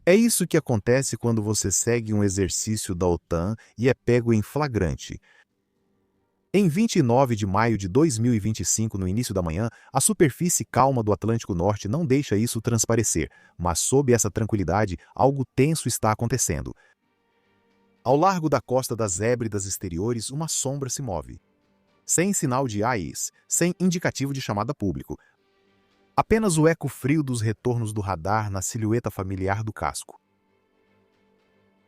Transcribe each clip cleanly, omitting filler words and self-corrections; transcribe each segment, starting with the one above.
É isso que acontece quando você segue um exercício da OTAN e é pego em flagrante. Em 29 de maio de 2025, no início da manhã, a superfície calma do Atlântico Norte não deixa isso transparecer, mas sob essa tranquilidade, algo tenso está acontecendo. Ao largo da costa das Hébridas exteriores, uma sombra se move. Sem sinal de AIS, sem indicativo de chamada público. Apenas o eco frio dos retornos do radar na silhueta familiar do casco.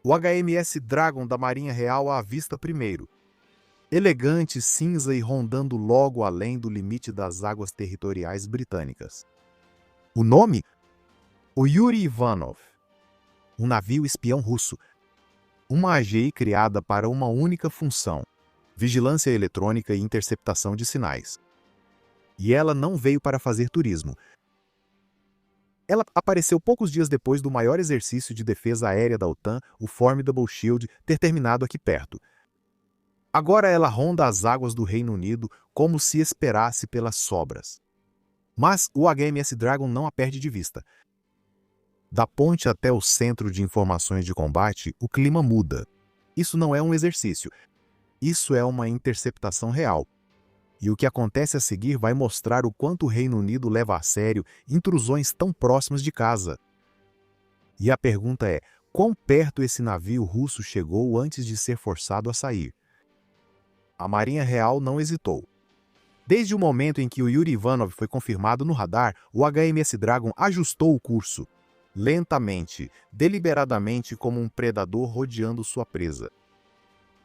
O HMS Dragon da Marinha Real à vista primeiro. Elegante, cinza e rondando logo além do limite das águas territoriais britânicas. O nome? O Yuri Ivanov. Um navio espião russo. Uma AGI criada para uma única função: vigilância eletrônica e interceptação de sinais. E ela não veio para fazer turismo. Ela apareceu poucos dias depois do maior exercício de defesa aérea da OTAN, o Formidable Shield, ter terminado aqui perto. Agora ela ronda as águas do Reino Unido como se esperasse pelas sobras. Mas o HMS Dragon não a perde de vista. Da ponte até o centro de informações de combate, o clima muda. Isso não é um exercício. Isso é uma interceptação real. E o que acontece a seguir vai mostrar o quanto o Reino Unido leva a sério intrusões tão próximas de casa. E a pergunta é: quão perto esse navio russo chegou antes de ser forçado a sair? A Marinha Real não hesitou. Desde o momento em que o Yuri Ivanov foi confirmado no radar, o HMS Dragon ajustou o curso. Lentamente, deliberadamente, como um predador rodeando sua presa.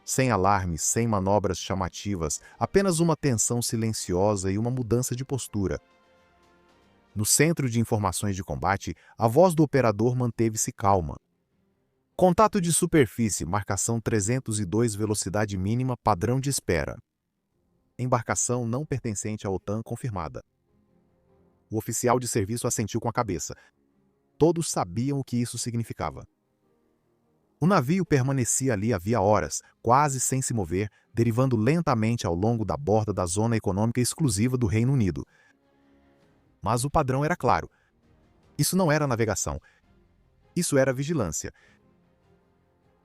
Sem alarmes, sem manobras chamativas, apenas uma tensão silenciosa e uma mudança de postura. No centro de informações de combate, a voz do operador manteve-se calma. Contato de superfície, marcação 302, velocidade mínima, padrão de espera. Embarcação não pertencente à OTAN confirmada. O oficial de serviço assentiu com a cabeça. Todos sabiam o que isso significava. O navio permanecia ali havia horas, quase sem se mover, derivando lentamente ao longo da borda da zona econômica exclusiva do Reino Unido. Mas o padrão era claro. Isso não era navegação. Isso era vigilância.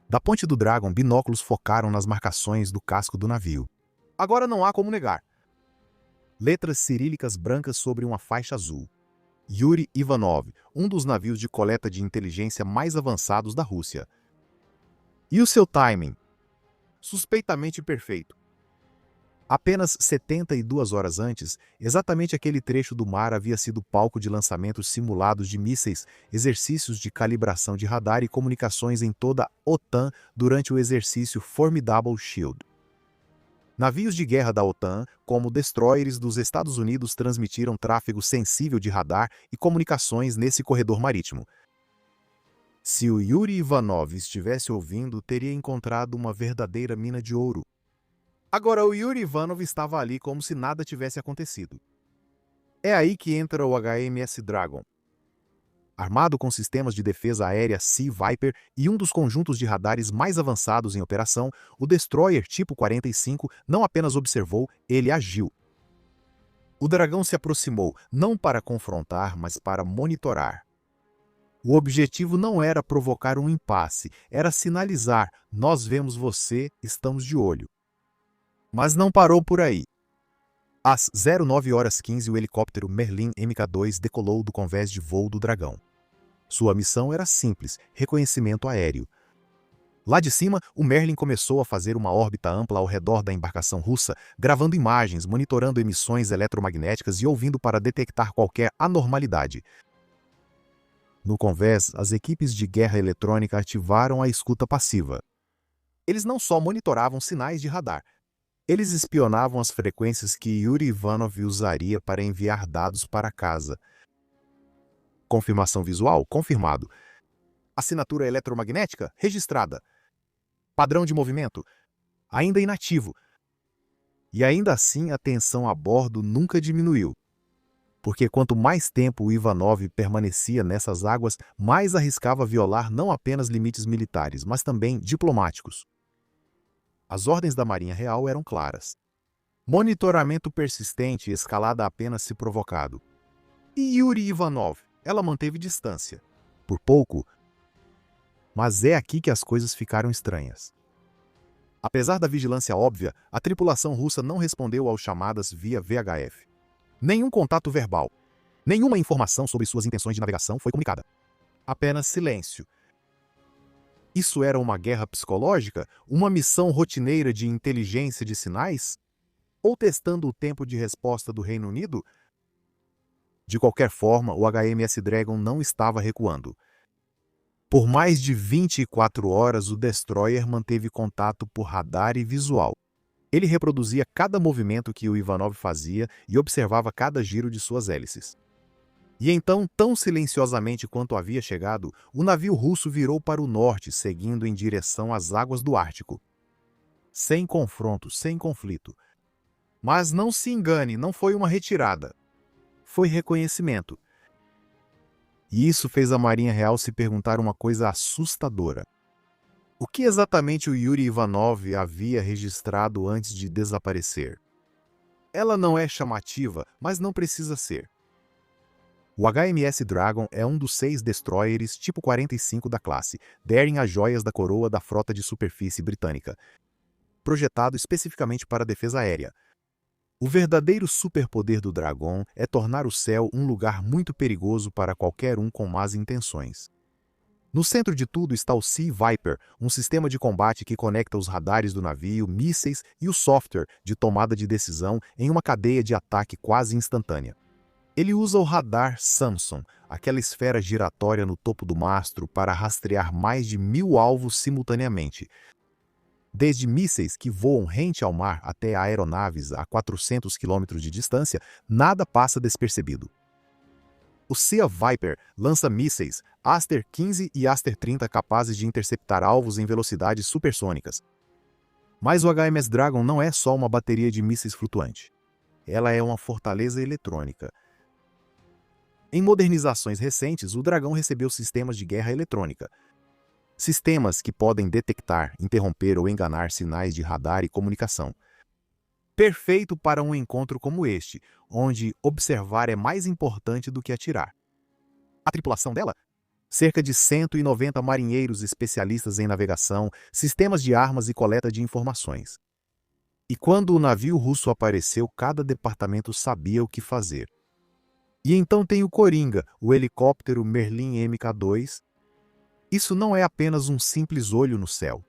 Da ponte do Dragon, binóculos focaram nas marcações do casco do navio. Agora não há como negar. Letras cirílicas brancas sobre uma faixa azul. Yuri Ivanov, um dos navios de coleta de inteligência mais avançados da Rússia. E o seu timing? Suspeitamente perfeito. Apenas 72 horas antes, exatamente aquele trecho do mar havia sido palco de lançamentos simulados de mísseis, exercícios de calibração de radar e comunicações em toda a OTAN durante o exercício Formidable Shield. Navios de guerra da OTAN, como destroyers dos Estados Unidos, transmitiram tráfego sensível de radar e comunicações nesse corredor marítimo. Se o Yuri Ivanov estivesse ouvindo, teria encontrado uma verdadeira mina de ouro. Agora, o Yuri Ivanov estava ali como se nada tivesse acontecido. É aí que entra o HMS Dragon. Armado com sistemas de defesa aérea Sea Viper e um dos conjuntos de radares mais avançados em operação, o destroyer tipo 45 não apenas observou, ele agiu. O dragão se aproximou, não para confrontar, mas para monitorar. O objetivo não era provocar um impasse, era sinalizar: nós vemos você, estamos de olho. Mas não parou por aí. Às 09h15, o helicóptero Merlin Mk2 decolou do convés de voo do Dragão. Sua missão era simples: reconhecimento aéreo. Lá de cima, o Merlin começou a fazer uma órbita ampla ao redor da embarcação russa, gravando imagens, monitorando emissões eletromagnéticas e ouvindo para detectar qualquer anormalidade. No convés, as equipes de guerra eletrônica ativaram a escuta passiva. Eles não só monitoravam sinais de radar, eles espionavam as frequências que Yuri Ivanov usaria para enviar dados para casa. Confirmação visual? Confirmado. Assinatura eletromagnética? Registrada. Padrão de movimento? Ainda inativo. E ainda assim a tensão a bordo nunca diminuiu. Porque quanto mais tempo o Ivanov permanecia nessas águas, mais arriscava violar não apenas limites militares, mas também diplomáticos. As ordens da Marinha Real eram claras. Monitoramento persistente e escalada apenas se provocado. E Yuri Ivanov? Ela manteve distância. Por pouco, Mas é aqui que as coisas ficaram estranhas. Apesar da vigilância óbvia, a tripulação russa não respondeu às chamadas via VHF. Nenhum contato verbal, nenhuma informação sobre suas intenções de navegação foi comunicada. Apenas silêncio. Isso era uma guerra psicológica? Uma missão rotineira de inteligência de sinais? Ou testando o tempo de resposta do Reino Unido? De qualquer forma, o HMS Dragon não estava recuando. Por mais de 24 horas, o destroyer manteve contato por radar e visual. Ele reproduzia cada movimento que o Ivanov fazia e observava cada giro de suas hélices. E então, tão silenciosamente quanto havia chegado, o navio russo virou para o norte, seguindo em direção às águas do Ártico. Sem confronto, sem conflito. Mas não se engane, não foi uma retirada. Foi reconhecimento. E isso fez a Marinha Real se perguntar uma coisa assustadora. O que exatamente o Yuri Ivanov havia registrado antes de desaparecer? Ela não é chamativa, mas não precisa ser. O HMS Dragon é um dos 6 destroyers tipo 45 da classe, derem as joias da coroa da frota de superfície britânica, projetado especificamente para a defesa aérea. O verdadeiro superpoder do Dragon é tornar o céu um lugar muito perigoso para qualquer um com más intenções. No centro de tudo está o Sea Viper, um sistema de combate que conecta os radares do navio, mísseis e o software de tomada de decisão em uma cadeia de ataque quase instantânea. Ele usa o radar Samson, aquela esfera giratória no topo do mastro, para rastrear mais de 1000 alvos simultaneamente. Desde mísseis que voam rente ao mar até aeronaves a 400 km de distância, nada passa despercebido. O Sea Viper lança mísseis Aster-15 e Aster-30 capazes de interceptar alvos em velocidades supersônicas. Mas o HMS Dragon não é só uma bateria de mísseis flutuante. Ela é uma fortaleza eletrônica. Em modernizações recentes, o Dragão recebeu sistemas de guerra eletrônica. Sistemas que podem detectar, interromper ou enganar sinais de radar e comunicação. Perfeito para um encontro como este, onde observar é mais importante do que atirar. A tripulação dela? Cerca de 190 marinheiros especialistas em navegação, sistemas de armas e coleta de informações. E quando o navio russo apareceu, cada departamento sabia o que fazer. E então tem o Coringa, o helicóptero Merlin Mk2. Isso não é apenas um simples olho no céu.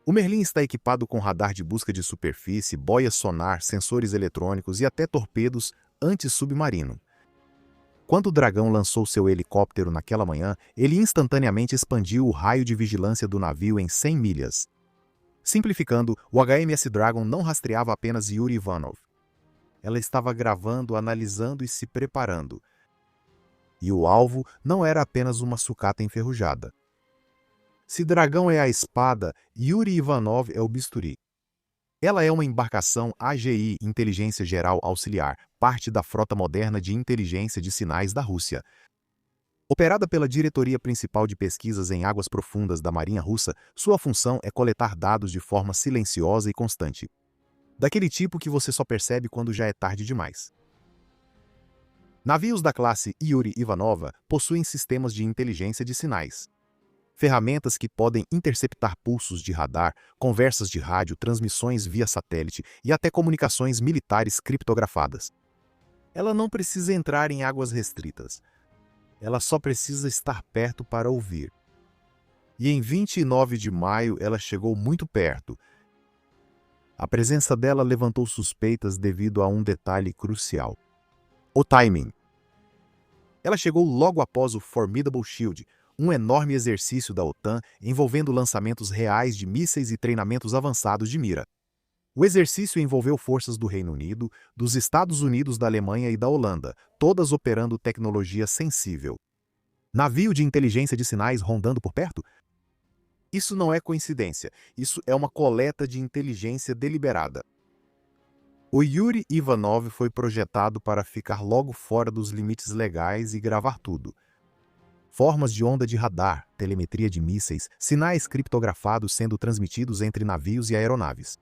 O Merlin está equipado com radar de busca de superfície, boia sonar, sensores eletrônicos e até torpedos anti-submarino. Quando o Dragão lançou seu helicóptero naquela manhã, ele instantaneamente expandiu o raio de vigilância do navio em 100 milhas. Simplificando, o HMS Dragon não rastreava apenas Yuri Ivanov. Ela estava gravando, analisando e se preparando. E o alvo não era apenas uma sucata enferrujada. Se Dragão é a espada, Yuri Ivanov é o bisturi. Ela é uma embarcação AGI, Inteligência Geral Auxiliar, parte da frota moderna de inteligência de sinais da Rússia. Operada pela Diretoria Principal de Pesquisas em Águas Profundas da Marinha Russa, sua função é coletar dados de forma silenciosa e constante. Daquele tipo que você só percebe quando já é tarde demais. Navios da classe Yuri Ivanova possuem sistemas de inteligência de sinais. Ferramentas que podem interceptar pulsos de radar, conversas de rádio, transmissões via satélite e até comunicações militares criptografadas. Ela não precisa entrar em águas restritas. Ela só precisa estar perto para ouvir. E em 29 de maio ela chegou muito perto. A presença dela levantou suspeitas devido a um detalhe crucial: o timing. Ela chegou logo após o Formidable Shield, um enorme exercício da OTAN envolvendo lançamentos reais de mísseis e treinamentos avançados de mira. O exercício envolveu forças do Reino Unido, dos Estados Unidos, da Alemanha e da Holanda, todas operando tecnologia sensível. Navio de inteligência de sinais rondando por perto? Isso não é coincidência, isso é uma coleta de inteligência deliberada. O Yuri Ivanov foi projetado para ficar logo fora dos limites legais e gravar tudo. Formas de onda de radar, telemetria de mísseis, sinais criptografados sendo transmitidos entre navios e aeronaves.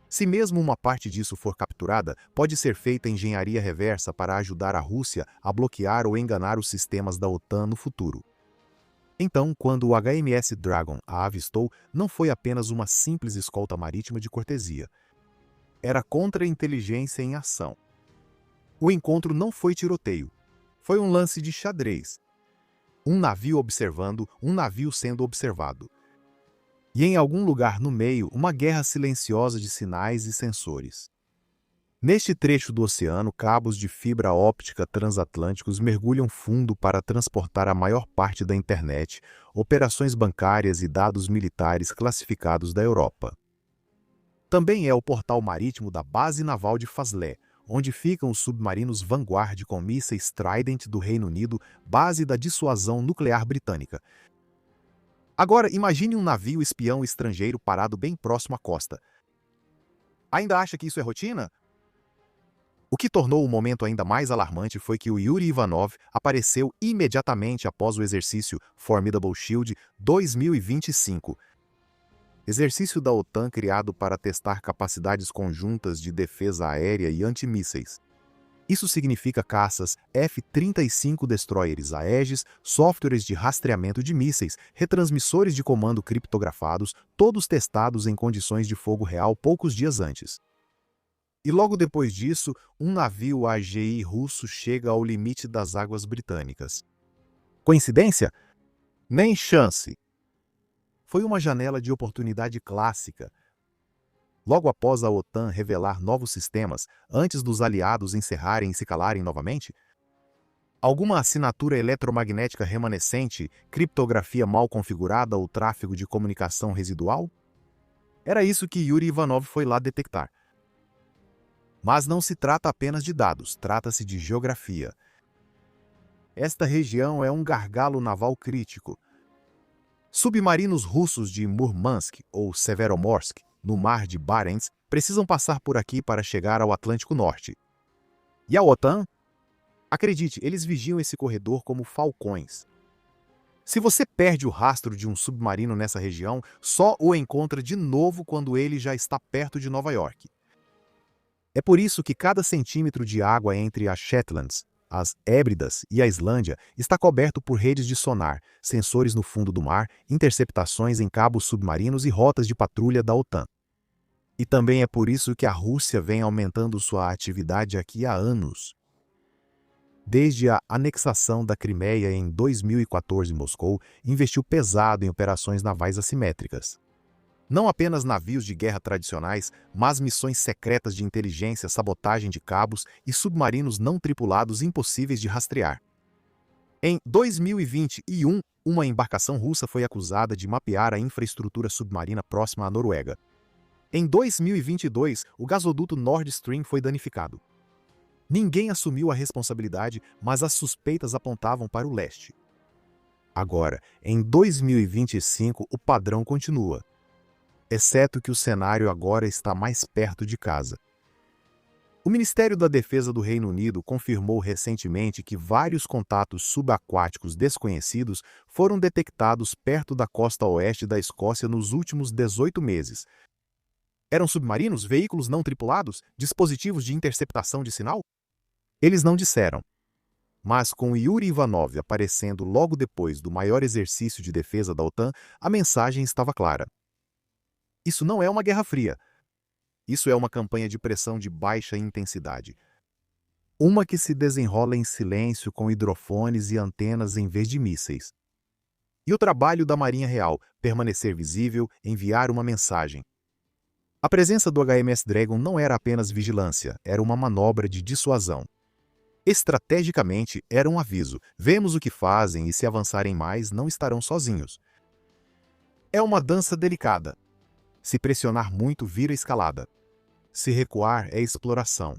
Se mesmo uma parte disso for capturada, pode ser feita engenharia reversa para ajudar a Rússia a bloquear ou enganar os sistemas da OTAN no futuro. Então, quando o HMS Dragon a avistou, não foi apenas uma simples escolta marítima de cortesia. Era contra-inteligência em ação. O encontro não foi tiroteio. Foi um lance de xadrez. Um navio observando, um navio sendo observado. E em algum lugar no meio, uma guerra silenciosa de sinais e sensores. Neste trecho do oceano, cabos de fibra óptica transatlânticos mergulham fundo para transportar a maior parte da internet, operações bancárias e dados militares classificados da Europa. Também é o portal marítimo da Base Naval de Faslé, onde ficam os submarinos Vanguard com mísseis Trident do Reino Unido, base da dissuasão nuclear britânica. Agora, imagine um navio espião estrangeiro parado bem próximo à costa. Ainda acha que isso é rotina? O que tornou o momento ainda mais alarmante foi que o Yuri Ivanov apareceu imediatamente após o exercício Formidable Shield 2025. Exercício da OTAN criado para testar capacidades conjuntas de defesa aérea e antimísseis. Isso significa caças F-35 destroyers Aegis, softwares de rastreamento de mísseis, retransmissores de comando criptografados, todos testados em condições de fogo real poucos dias antes. E logo depois disso, um navio AGI russo chega ao limite das águas britânicas. Coincidência? Nem chance! Foi uma janela de oportunidade clássica. Logo após a OTAN revelar novos sistemas, antes dos aliados encerrarem e se calarem novamente? Alguma assinatura eletromagnética remanescente, criptografia mal configurada ou tráfego de comunicação residual? Era isso que Yuri Ivanov foi lá detectar. Mas não se trata apenas de dados, trata-se de geografia. Esta região é um gargalo naval crítico. Submarinos russos de Murmansk ou Severomorsk, no mar de Barents, precisam passar por aqui para chegar ao Atlântico Norte. E a OTAN? Acredite, eles vigiam esse corredor como falcões. Se você perde o rastro de um submarino nessa região, só o encontra de novo quando ele já está perto de Nova York. É por isso que cada centímetro de água entre as Shetlands, as Hébridas e a Islândia está coberto por redes de sonar, sensores no fundo do mar, interceptações em cabos submarinos e rotas de patrulha da OTAN. E também é por isso que a Rússia vem aumentando sua atividade aqui há anos. Desde a anexação da Crimeia em 2014, Moscou investiu pesado em operações navais assimétricas. Não apenas navios de guerra tradicionais, mas missões secretas de inteligência, sabotagem de cabos e submarinos não tripulados impossíveis de rastrear. Em 2021, uma embarcação russa foi acusada de mapear a infraestrutura submarina próxima à Noruega. Em 2022, o gasoduto Nord Stream foi danificado. Ninguém assumiu a responsabilidade, mas as suspeitas apontavam para o leste. Agora, em 2025, o padrão continua. Exceto que o cenário agora está mais perto de casa. O Ministério da Defesa do Reino Unido confirmou recentemente que vários contatos subaquáticos desconhecidos foram detectados perto da costa oeste da Escócia nos últimos 18 meses. Eram submarinos, veículos não tripulados, dispositivos de interceptação de sinal? Eles não disseram. Mas com Yuri Ivanov aparecendo logo depois do maior exercício de defesa da OTAN, a mensagem estava clara. Isso não é uma guerra fria. Isso é uma campanha de pressão de baixa intensidade. Uma que se desenrola em silêncio com hidrofones e antenas em vez de mísseis. E o trabalho da Marinha Real, permanecer visível, enviar uma mensagem. A presença do HMS Dragon não era apenas vigilância, era uma manobra de dissuasão. Estrategicamente, era um aviso. Vemos o que fazem e se avançarem mais, não estarão sozinhos. É uma dança delicada. Se pressionar muito, vira escalada. Se recuar, é exploração.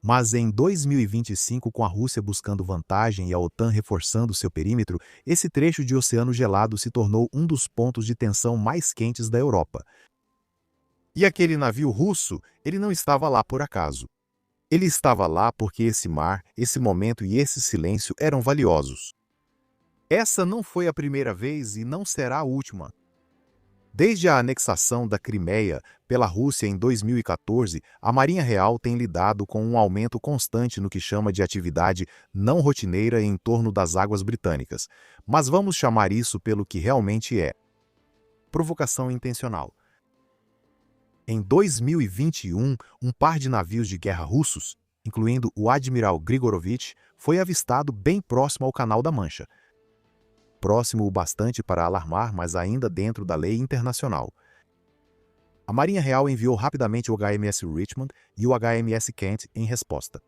Mas em 2025, com a Rússia buscando vantagem e a OTAN reforçando seu perímetro, esse trecho de oceano gelado se tornou um dos pontos de tensão mais quentes da Europa. E aquele navio russo, ele não estava lá por acaso. Ele estava lá porque esse mar, esse momento e esse silêncio eram valiosos. Essa não foi a primeira vez e não será a última. Desde a anexação da Crimeia pela Rússia em 2014, a Marinha Real tem lidado com um aumento constante no que chama de atividade não rotineira em torno das águas britânicas. Mas vamos chamar isso pelo que realmente é: provocação intencional. Em 2021, um par de navios de guerra russos, incluindo o Admiral Grigorovich, foi avistado bem próximo ao Canal da Mancha. Próximo o bastante para alarmar, mas ainda dentro da lei internacional. A Marinha Real enviou rapidamente o HMS Richmond e o HMS Kent em resposta.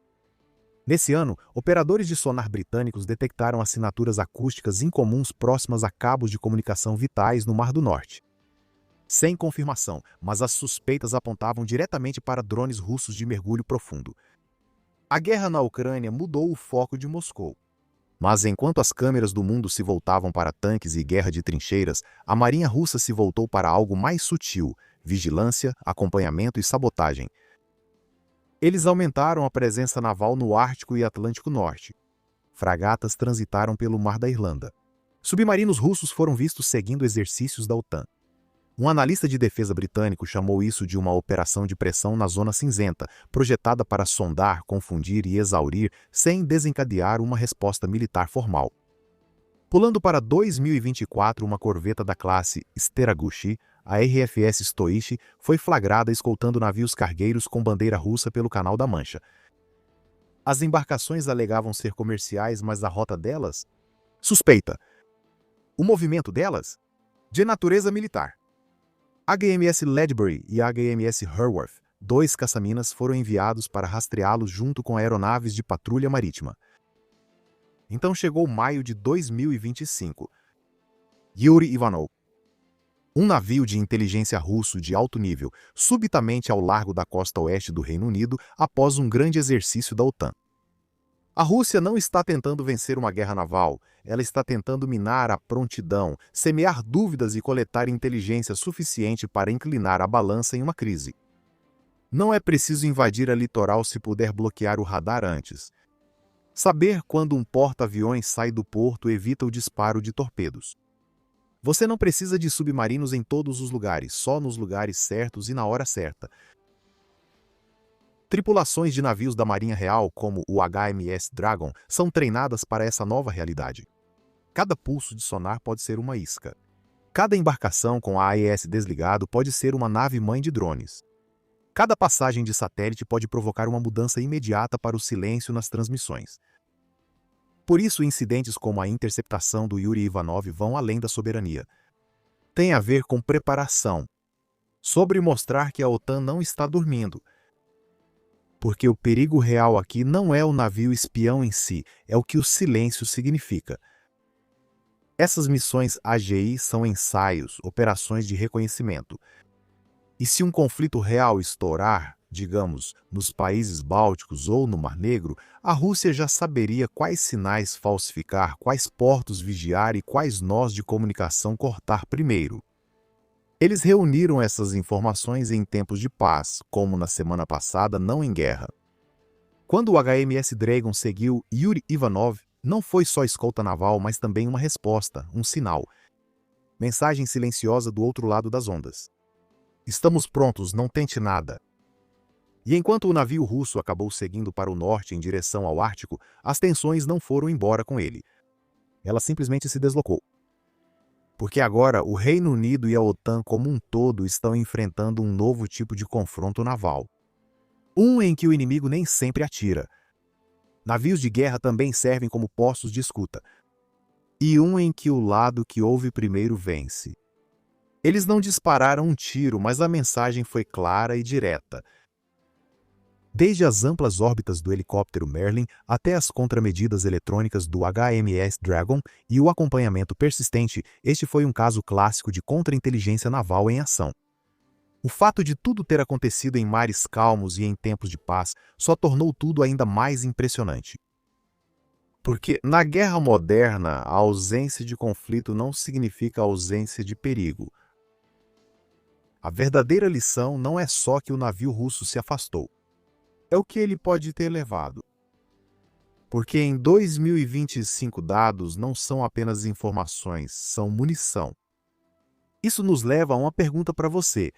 Nesse ano, operadores de sonar britânicos detectaram assinaturas acústicas incomuns próximas a cabos de comunicação vitais no Mar do Norte. Sem confirmação, mas as suspeitas apontavam diretamente para drones russos de mergulho profundo. A guerra na Ucrânia mudou o foco de Moscou. Mas enquanto as câmeras do mundo se voltavam para tanques e guerra de trincheiras, a Marinha Russa se voltou para algo mais sutil: vigilância, acompanhamento e sabotagem. Eles aumentaram a presença naval no Ártico e Atlântico Norte. Fragatas transitaram pelo Mar da Irlanda. Submarinos russos foram vistos seguindo exercícios da OTAN. Um analista de defesa britânico chamou isso de uma operação de pressão na Zona Cinzenta, projetada para sondar, confundir e exaurir sem desencadear uma resposta militar formal. Pulando para 2024, uma corveta da classe Steraguchi, a RFS Stoichi, foi flagrada escoltando navios cargueiros com bandeira russa pelo Canal da Mancha. As embarcações alegavam ser comerciais, mas a rota delas? Suspeita. O movimento delas? De natureza militar. HMS Ledbury e HMS Herworth, 2 caça-minas, foram enviados para rastreá-los junto com aeronaves de patrulha marítima. Então chegou maio de 2025. Yuri Ivanov, um navio de inteligência russo de alto nível, subitamente ao largo da costa oeste do Reino Unido após um grande exercício da OTAN. A Rússia não está tentando vencer uma guerra naval, ela está tentando minar a prontidão, semear dúvidas e coletar inteligência suficiente para inclinar a balança em uma crise. Não é preciso invadir a litoral se puder bloquear o radar antes. Saber quando um porta-aviões sai do porto evita o disparo de torpedos. Você não precisa de submarinos em todos os lugares, só nos lugares certos e na hora certa. Tripulações de navios da Marinha Real, como o HMS Dragon, são treinadas para essa nova realidade. Cada pulso de sonar pode ser uma isca. Cada embarcação com AES desligado pode ser uma nave-mãe de drones. Cada passagem de satélite pode provocar uma mudança imediata para o silêncio nas transmissões. Por isso, incidentes como a interceptação do Yuri Ivanov vão além da soberania. Tem a ver com preparação, sobre mostrar que a OTAN não está dormindo. Porque o perigo real aqui não é o navio espião em si, é o que o silêncio significa. Essas missões AGI são ensaios, operações de reconhecimento. E se um conflito real estourar, digamos, nos países bálticos ou no Mar Negro, a Rússia já saberia quais sinais falsificar, quais portos vigiar e quais nós de comunicação cortar primeiro. Eles reuniram essas informações em tempos de paz, como na semana passada, não em guerra. Quando o HMS Dragon seguiu Yuri Ivanov, não foi só escolta naval, mas também uma resposta, um sinal. Mensagem silenciosa do outro lado das ondas. Estamos prontos, não tente nada. E enquanto o navio russo acabou seguindo para o norte em direção ao Ártico, as tensões não foram embora com ele. Ela simplesmente se deslocou. Porque agora o Reino Unido e a OTAN como um todo estão enfrentando um novo tipo de confronto naval. Um em que o inimigo nem sempre atira. Navios de guerra também servem como postos de escuta. E um em que o lado que ouve primeiro vence. Eles não dispararam um tiro, mas a mensagem foi clara e direta. Desde as amplas órbitas do helicóptero Merlin até as contramedidas eletrônicas do HMS Dragon e o acompanhamento persistente, este foi um caso clássico de contra-inteligência naval em ação. O fato de tudo ter acontecido em mares calmos e em tempos de paz só tornou tudo ainda mais impressionante. Porque, na guerra moderna, a ausência de conflito não significa ausência de perigo. A verdadeira lição não é só que o navio russo se afastou. É o que ele pode ter levado. Porque em 2025 dados não são apenas informações, são munição. Isso nos leva a uma pergunta para você.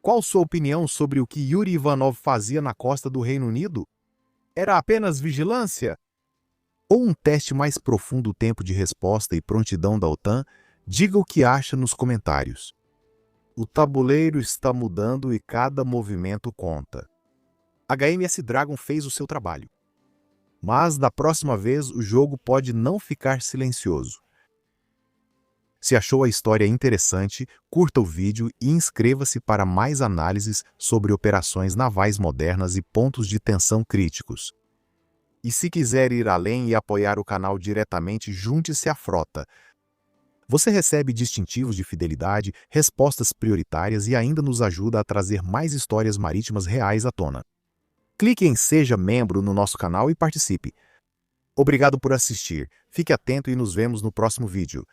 Qual sua opinião sobre o que Yuri Ivanov fazia na costa do Reino Unido? Era apenas vigilância? Ou um teste mais profundo? Tempo de resposta e prontidão da OTAN? Diga o que acha nos comentários. O tabuleiro está mudando e cada movimento conta. HMS Dragon fez o seu trabalho. Mas da próxima vez o jogo pode não ficar silencioso. Se achou a história interessante, curta o vídeo e inscreva-se para mais análises sobre operações navais modernas e pontos de tensão críticos. E se quiser ir além e apoiar o canal diretamente, junte-se à frota. Você recebe distintivos de fidelidade, respostas prioritárias e ainda nos ajuda a trazer mais histórias marítimas reais à tona. Clique em Seja Membro no nosso canal e participe. Obrigado por assistir, fique atento e nos vemos no próximo vídeo.